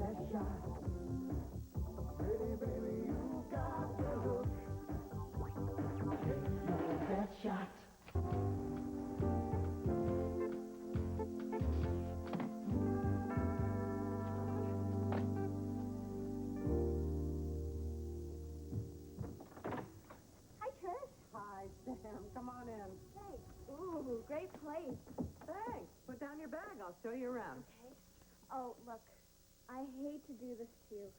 best shot. Pretty baby, you got the hook. Take your best shot. Hi, Trish. Hi, Sam. Come on in. Hey. Ooh, great place. Thanks. Put down your bag. I'll show you around. Okay. Oh, look, I hate to do this to you,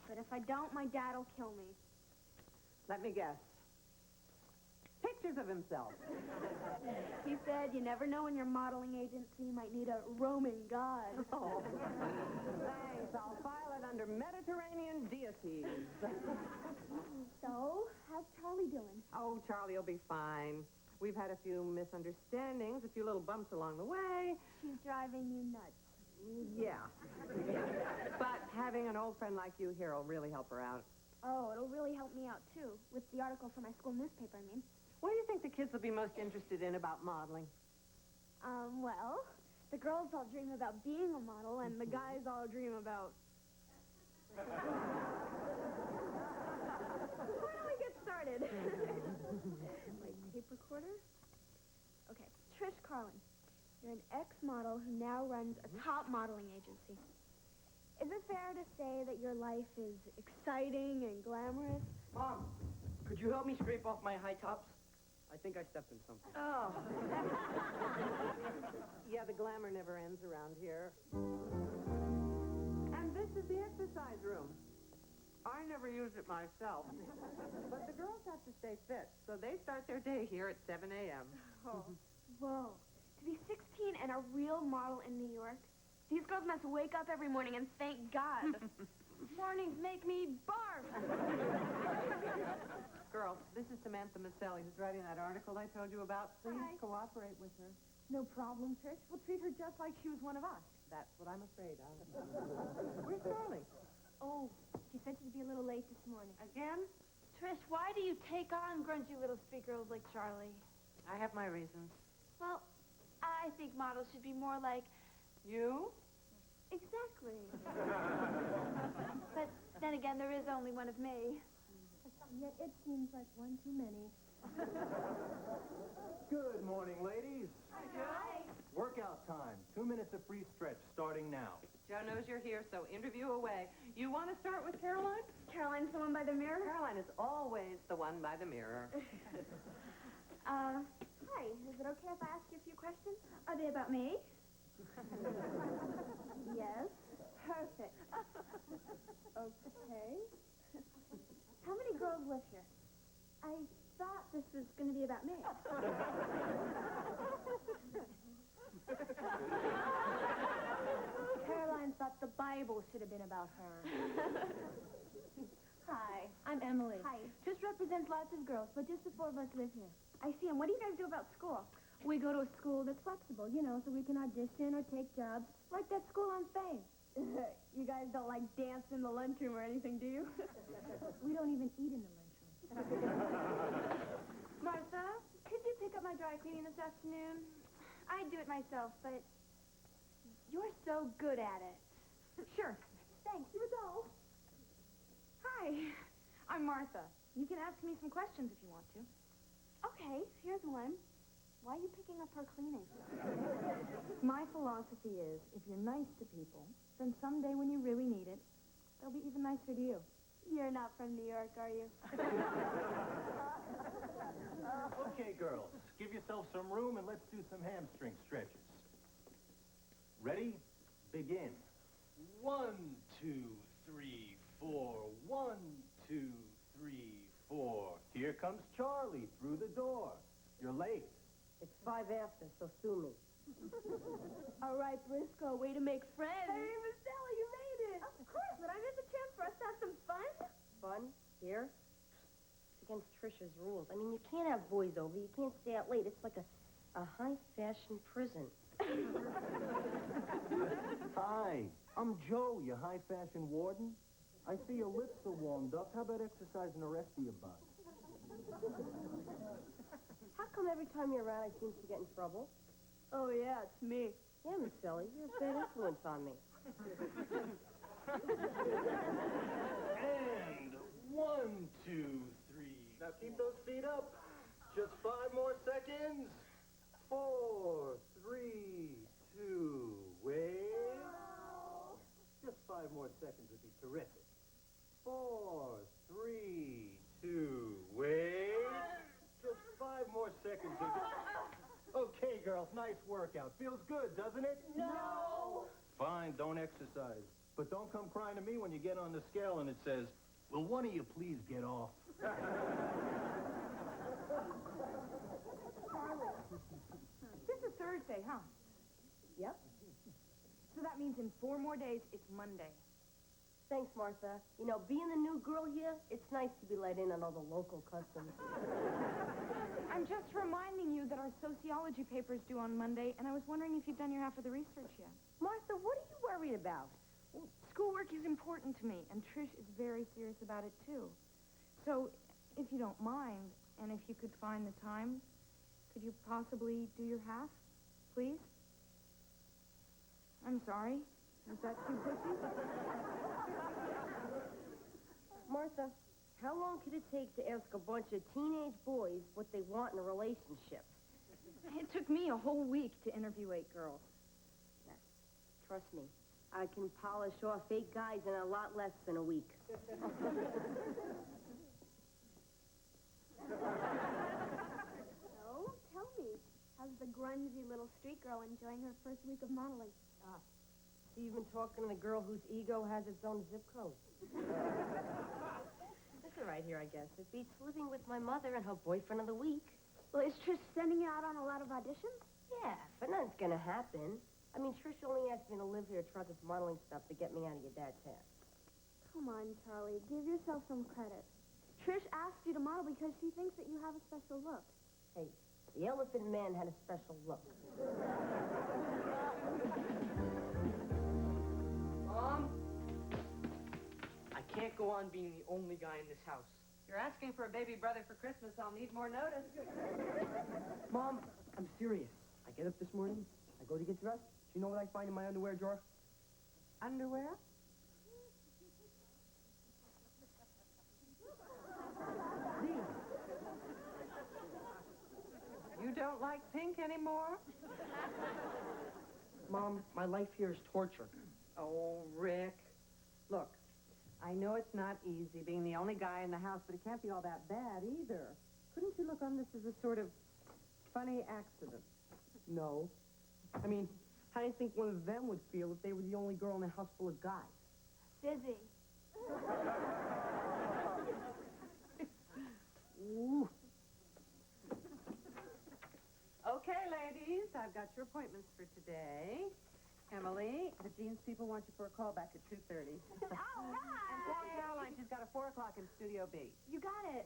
but if I don't, my dad'll kill me. Let me guess. Pictures of himself. He said you never know when your modeling agency might need a Roman god. Oh. Thanks. I'll file it under Mediterranean deities. So, how's Charlie doing? Oh, Charlie will be fine. We've had a few misunderstandings, a few little bumps along the way. She's driving you nuts. Yeah. But having an old friend like you here will really help her out. Oh, it'll really help me out, too, with the article for my school newspaper, I mean. What do you think the kids will be most interested in about modeling? Well, the girls all dream about being a model, and the guys all dream about... Why don't we get started? Like tape recorder? Okay, Trish Carlin. You're an ex-model who now runs a top modeling agency. Is it fair to say that your life is exciting and glamorous? Mom, could you help me scrape off my high tops? I think I stepped in something. Oh. Yeah, the glamour never ends around here. And this is the exercise room. I never use it myself. But the girls have to stay fit, so they start their day here at 7 a.m. Oh. Whoa. To be 16 and a real model in New York, these girls must wake up every morning and thank God. Mornings make me barf. Girls, this is Samantha Maselli, who's writing that article I told you about. Please cooperate with her. No problem, Trish. We'll treat her just like she was one of us. That's what I'm afraid of. Where's Charlie? Oh, she said she'd be a little late this morning. Again? Trish, why do you take on grungy little street girls like Charlie? I have my reasons. Well, I think models should be more like... You? Exactly. But then again, there is only one of me. Yet it seems like one too many. Good morning, ladies. Hi. Workout time. 2 minutes of free stretch starting now. Joe knows you're here, so interview away. You want to start with Caroline? Caroline's the one by the mirror? Caroline is always the one by the mirror. Hi. Is it okay if I ask you a few questions? Are they about me? Yes. Perfect. Okay. How many girls live here? I thought this was going to be about me. Caroline thought the Bible should have been about her. Hi, I'm Emily. Hi. Trish represents lots of girls, but just the four of us live here. I see. And what do you guys do about school? We go to a school that's flexible, you know, so we can audition or take jobs, like that school on Fame. You guys don't like dance in the lunchroom or anything, do you? We don't even eat in the lunchroom. Martha, could you pick up my dry cleaning this afternoon? I'd do it myself, but you're so good at it. Sure. Thanks. Here we go. Hi, I'm Martha. You can ask me some questions if you want to. Okay, here's one. Why are you picking up her cleaning? My philosophy is, if you're nice to people, then someday when you really need it, they'll be even nicer to you. You're not from New York, are you? Okay, girls, give yourself some room and let's do some hamstring stretches. Ready? Begin. 1, 2, 3, 4. 1, 2, 3, 4. Here comes Charlie through the door. You're late. It's 5 after, so sue me. All right, Briscoe, way to make friends. Hey, Miss Stella, you made it. Of course, but I miss a chance for us to have some fun. Fun? Here? It's against Trisha's rules. I mean, you can't have boys over. You can't stay out late. It's like a high-fashion prison. Hi, I'm Joe, your high-fashion warden. I see your lips are warmed up. How about exercising the rest of your butt? How come every time you're around I seem to get in trouble? Oh, yeah, it's me. Yeah, Miss Sally, you're a bad influence on me. And 1, 2, 3. Now keep those feet up. Just 5 more seconds. 4, 3, 2, wait. Just 5 more seconds would be terrific. 4, 3, 2, wait. Just 5 more seconds. Okay, girls, nice workout. Feels good, doesn't it? No. Fine, don't exercise. But don't come crying to me when you get on the scale and it says, will one of you please get off? This is Thursday, huh? Yep. So that means in 4 more days, it's Monday. Thanks, Martha. You know, being the new girl here, it's nice to be let in on all the local customs. I'm just reminding you that our sociology paper's due on Monday, and I was wondering if you'd done your half of the research yet. Martha, what are you worried about? Well, schoolwork is important to me, and Trish is very serious about it, too. So, if you don't mind, and if you could find the time, could you possibly do your half, please? I'm sorry. Is that too pushy? Martha, how long could it take to ask a bunch of teenage boys what they want in a relationship? It took me a whole week to interview 8 girls. Trust me, I can polish off 8 guys in a lot less than a week. So, tell me, how's the grungy little street girl enjoying her first week of modeling? So you've been talking to the girl whose ego has its own zip code. That's all right here, I guess. It beats living with my mother and her boyfriend of the week. Well, is Trish sending you out on a lot of auditions? Yeah, but nothing's gonna happen. I mean, Trish only asked me to live here to try this modeling stuff to get me out of your dad's hair. Come on, Charlie. Give yourself some credit. Trish asked you to model because she thinks that you have a special look. Hey, the Elephant Man had a special look. Mom? I can't go on being the only guy in this house. You're asking for a baby brother for Christmas. I'll need more notice. Mom, I'm serious. I get up this morning, I go to get dressed. Do you know what I find in my underwear drawer? Underwear? You don't like pink anymore? Mom, my life here is torture. Oh, Rick. Look, I know it's not easy being the only guy in the house, but it can't be all that bad either. Couldn't you look on this as a sort of funny accident? No. I mean, how do you think one of them would feel if they were the only girl in a house full of guys? Busy. Ooh. Okay, ladies, I've got your appointments for today. Emily, the jeans people want you for a call back at 2:30. All right. And tell Caroline she's got a 4 o'clock in Studio B. You got it.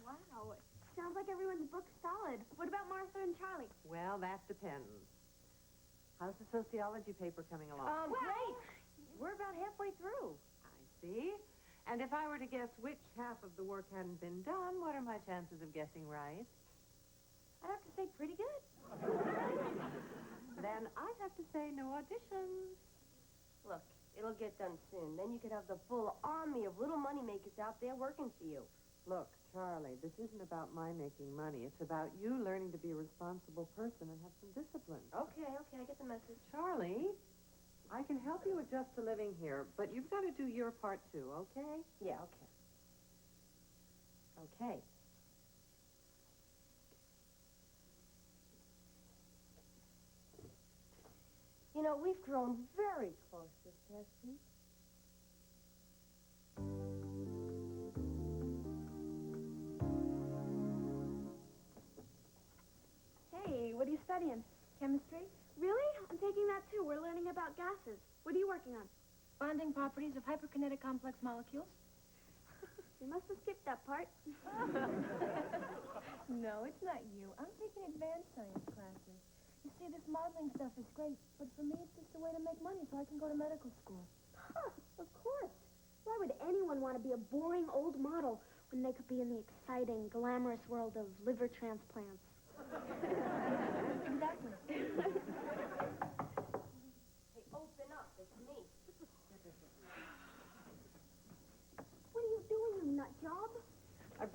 Wow. Sounds like everyone's booked solid. What about Martha and Charlie? Well, that depends. How's the sociology paper coming along? Great. We're about halfway through. I see. And if I were to guess which half of the work hadn't been done, what are my chances of guessing right? I'd have to say pretty good. Then I'd have to say no auditions. Look, it'll get done soon. Then you could have the full army of little moneymakers out there working for you. Look, Charlie, this isn't about my making money. It's about you learning to be a responsible person and have some discipline. Okay, I get the message. Charlie, I can help you adjust to living here, but you've got to do your part too, okay? Yeah, okay. Okay. You know, we've grown very close this past week. Hey, what are you studying? Chemistry? Really? I'm taking that too. We're learning about gases. What are you working on? Bonding properties of hyperkinetic complex molecules. You must have skipped that part. No, it's not you. I'm taking advanced science classes. You see, this modeling stuff is great, but for me, it's just a way to make money so I can go to medical school. Huh, of course. Why would anyone want to be a boring old model when they could be in the exciting, glamorous world of liver transplants? Exactly. Hey, open up. It's me.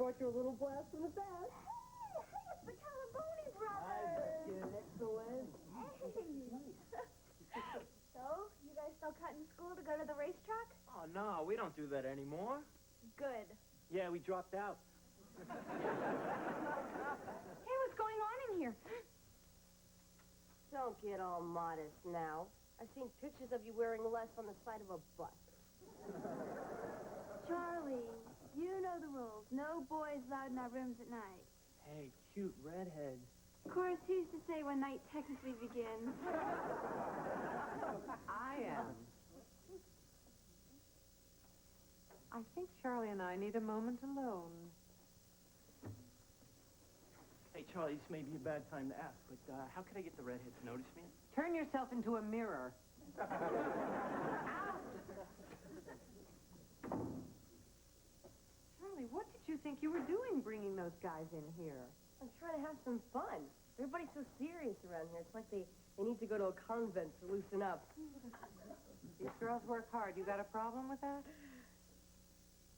brought you a little blast from the past. Hey, it's the Calaboni brothers. Excellent. So, you guys still cutting school to go to the racetrack? Oh, no, we don't do that anymore. Good. Yeah, we dropped out. Hey, what's going on in here? Don't get all modest now. I've seen pictures of you wearing less on the side of a bus. Charlie, you know the rules. No boys allowed in our rooms at night. Hey, cute redhead. Of course, who's to say when night technically begins? I am. I think Charlie and I need a moment alone. Hey, Charlie, this may be a bad time to ask, but how can I get the redhead to notice me? Turn yourself into a mirror. Charlie, what did you think you were doing bringing those guys in here? I'm trying to have some fun. Everybody's so serious around here. It's like they need to go to a convent to loosen up. These girls work hard. You got a problem with that?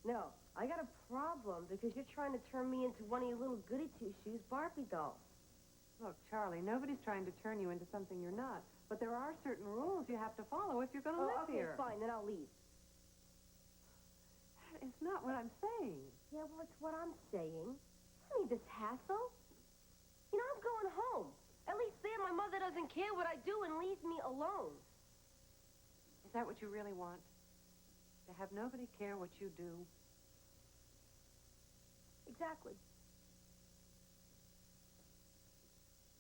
No, I got a problem because you're trying to turn me into one of your little goody-two-shoes Barbie dolls. Look, Charlie, nobody's trying to turn you into something you're not. But there are certain rules you have to follow if you're going to live okay, here. fine, then I'll leave. That is not what I'm saying. Yeah, well, it's what I'm saying. I don't need this hassle. You know, I'm going home. At least there my mother doesn't care what I do and leaves me alone. Is that what you really want? To have nobody care what you do? Exactly.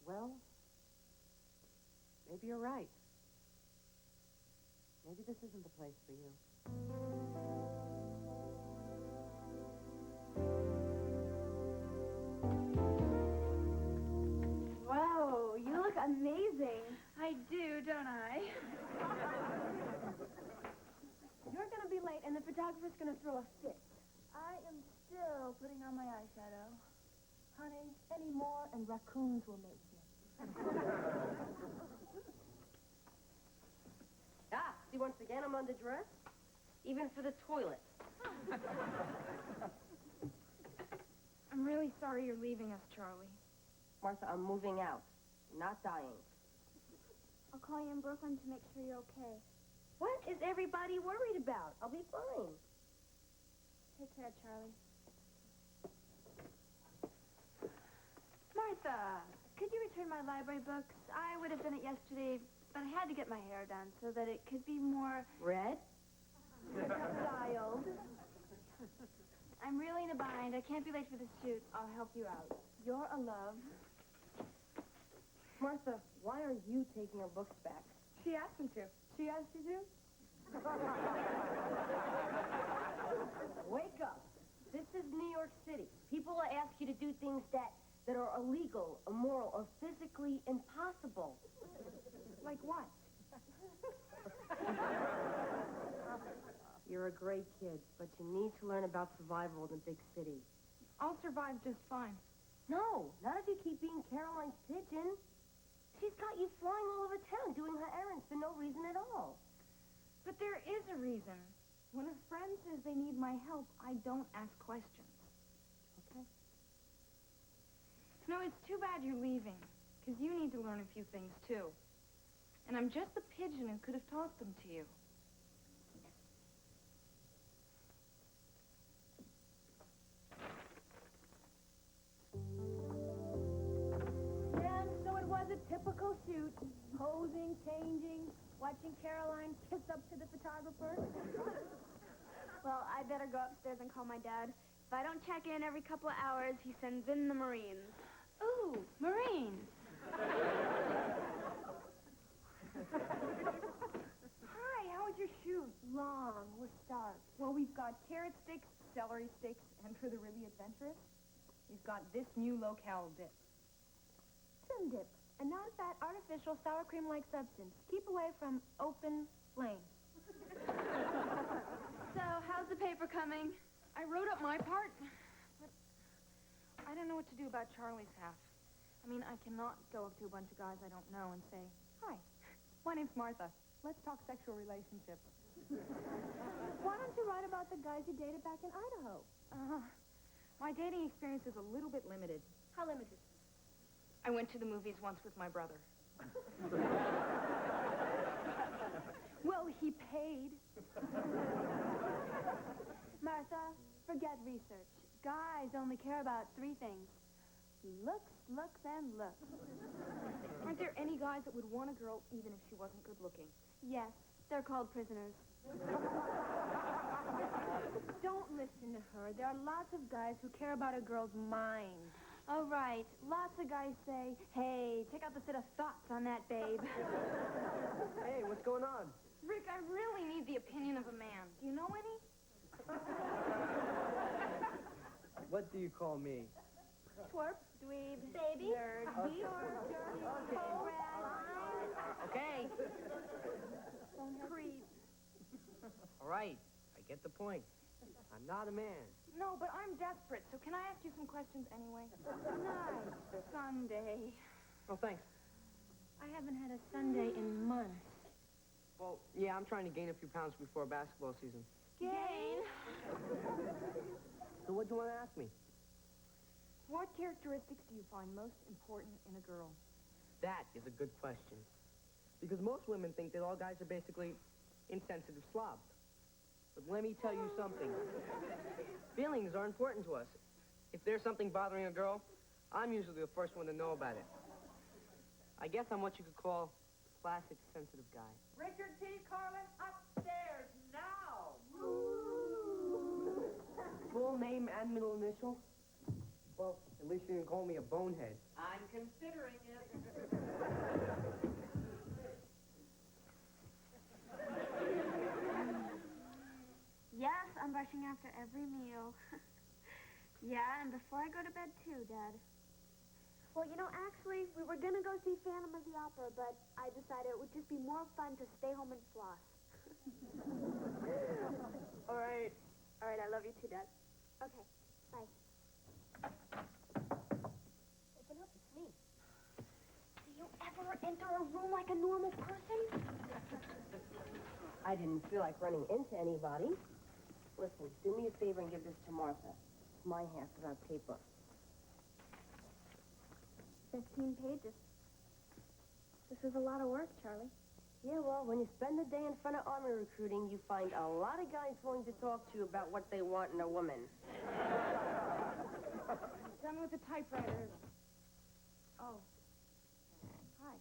Well, maybe you're right. Maybe this isn't the place for you. Whoa, you look amazing. I do, don't I? You're going to be late, and the photographer's going to throw a fit. I am still putting on my eyeshadow. Honey, any more, and raccoons will make you. See, once again, I'm underdressed. Even for the toilet. I'm really sorry you're leaving us, Charlie. Martha, I'm moving out. Not dying. I'll call you in Brooklyn to make sure you're okay. What is everybody worried about? I'll be fine. Take care, Charlie. Martha! Could you return my library books? I would have done it yesterday, but I had to get my hair done so that it could be more Red? styled. I'm really in a bind. I can't be late for the shoot. I'll help you out. You're a love. Martha, why are you taking our books back? She asked me to. She asked you to? Wake up. This is New York City. People will ask you to do things that are illegal, immoral, or physically impossible. Like what? You're a great kid, but you need to learn about survival in the big city. I'll survive just fine. No, not if you keep being Caroline's pigeon. She's got you flying all over town doing her errands for no reason at all. But there is a reason. When a friend says they need my help, I don't ask questions. Okay. No, it's too bad you're leaving, because you need to learn a few things, too. And I'm just the pigeon who could have taught them to you. And so it was a typical shoot. Posing, changing, watching Caroline kiss up to the photographer. Well, I better go upstairs and call my dad. If I don't check in every couple of hours, he sends in the Marines. Ooh, Marines. Hi, how was your shoot? Long, we're starved. Well, we've got carrot sticks, celery sticks, and for the really adventurous, we've got this new locale dip. Trim dip, a non-fat, artificial, sour cream-like substance. Keep away from open flame. So, how's the paper coming? I wrote up my part, but I don't know what to do about Charlie's half. I mean, I cannot go up to a bunch of guys I don't know and say, "Hi, my name's Martha. Let's talk sexual relationships." Why don't you write about the guys you dated back in Idaho? My dating experience is a little bit limited. How limited? I went to the movies once with my brother. Well, he paid. Martha, forget research. Guys only care about 3 things. Looks, looks, and looks. Aren't there any guys that would want a girl even if she wasn't good looking? Yes, they're called prisoners. Don't listen to her. There are lots of guys who care about a girl's mind. All right, lots of guys say, hey, check out the set of thoughts on that babe. Hey, what's going on? Rick, I really need the opinion of a man. Do you know any? What do you call me? Twerp, dweeb, baby, nerd, Okay. Okay. creep. All right, I get the point. I'm not a man. No, but I'm desperate, so can I ask you some questions anyway? Nice Sunday. Oh, thanks. I haven't had a Sunday in months. Well, yeah, I'm trying to gain a few pounds before basketball season. Gain. So what do you want to ask me? What characteristics do you find most important in a girl? That is a good question. Because most women think that all guys are basically insensitive slobs. But let me tell you something. Feelings are important to us. If there's something bothering a girl, I'm usually the first one to know about it. I guess I'm what you could call a classic sensitive guy. Richard T. Carlin, upstairs, now! Full name and middle initial? Well, at least you didn't call me a bonehead. I'm considering it. Yes, I'm brushing after every meal. Yeah, and before I go to bed too, Dad. Well, you know, actually, we were gonna go see Phantom of the Opera, but I decided it would just be more fun to stay home and floss. All right. All right, I love you too, Dad. Okay, bye. Open up, it's me. Do you ever enter a room like a normal person? I didn't feel like running into anybody. Listen, do me a favor and give this to Martha. It's my half of our paper. 15 pages. This is a lot of work, Charlie. Yeah, well, when you spend the day in front of army recruiting, you find a lot of guys willing to talk to you about what they want in a woman. Done with the typewriter. Oh. Hi.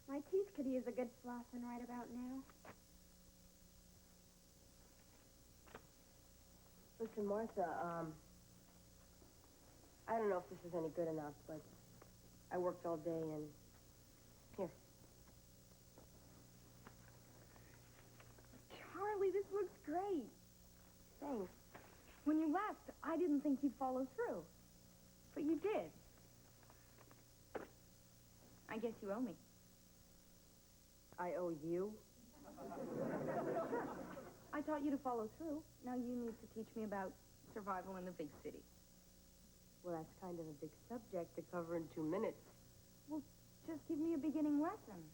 My teeth could use a good flossing right about now. Listen, Martha, I don't know if this is any good enough, but I worked all day and... Here. Charlie, this looks great. Thanks. When you left, I didn't think you'd follow through. But you did. I guess you owe me. I owe you? I taught you to follow through. Now you need to teach me about survival in the big city. Well, that's kind of a big subject to cover in 2 minutes. Well, just give me a beginning lesson.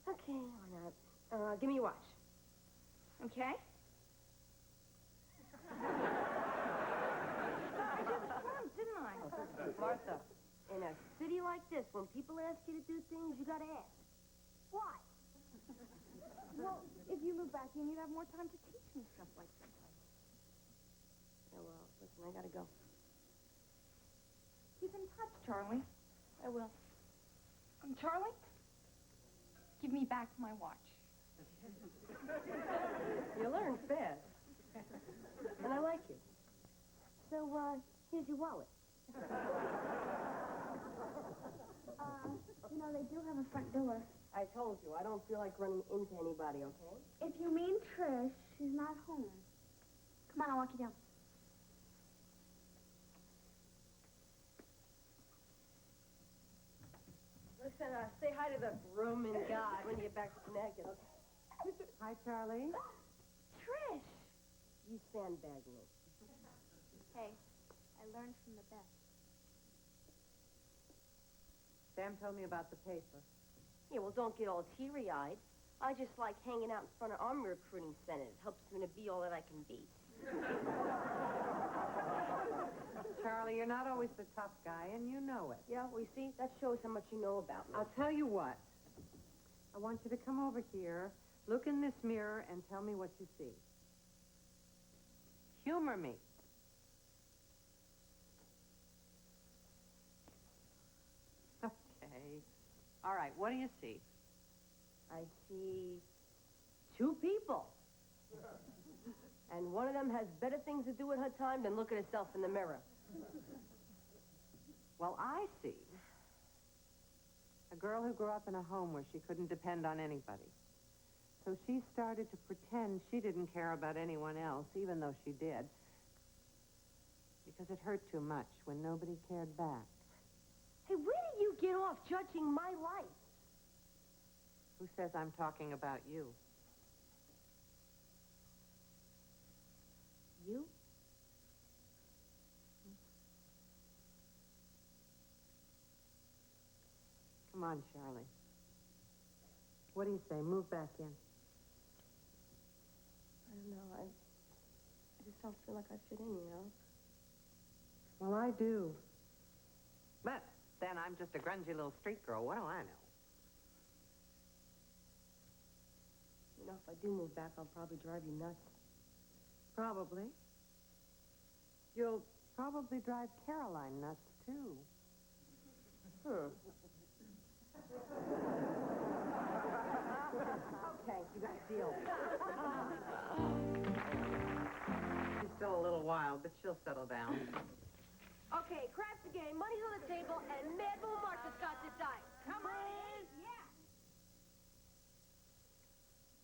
Okay, why not? Give me your watch. Okay? I just jumped, didn't I? Martha, in a city like this, when people ask you to do things, you gotta ask. Why? Well, if you move back in, you'd have more time to teach me stuff like this. Yeah, well, listen, I gotta go. Keep in touch, Charlie. I will. Charlie? Give me back my watch. You learn fast. And I like you. So, here's your wallet. You know, they do have a front door. I told you, I don't feel like running into anybody, okay? If you mean Trish, she's not home. Come on, I'll walk you down. Listen, say hi to the Roman god when you get back to Connecticut, okay? Hi, Charlie. Trish! You sandbag me. Hey, I learned from the best. Sam told me about the paper. Yeah, well, don't get all teary-eyed. I just like hanging out in front of army recruiting centers. Helps me to be all that I can be. Charlie, you're not always the tough guy, and you know it. Yeah, well, you see, that shows how much you know about me. I'll tell you what. I want you to come over here, look in this mirror, and tell me what you see. Humor me. Okay. All right, what do you see? I see 2 people. And one of them has better things to do with her time than look at herself in the mirror. Well, I see a girl who grew up in a home where she couldn't depend on anybody. So she started to pretend she didn't care about anyone else, even though she did. Because it hurt too much when nobody cared back. Hey, where do you get off judging my life? Who says I'm talking about you? You? Come on, Charlie. What do you say? Move back in. I don't know. I just don't feel like I fit in, you know? Well, I do. But then I'm just a grungy little street girl. What do I know? You know, if I do move back, I'll probably drive you nuts. Probably. You'll probably drive Caroline nuts, too. Okay, you got a deal. She's still a little wild, but she'll settle down. Okay, craps again, money's on the table, and Mad Bull Martha's got to die. Come on! Yeah!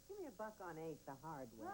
Give me $1 on 8 the hard way.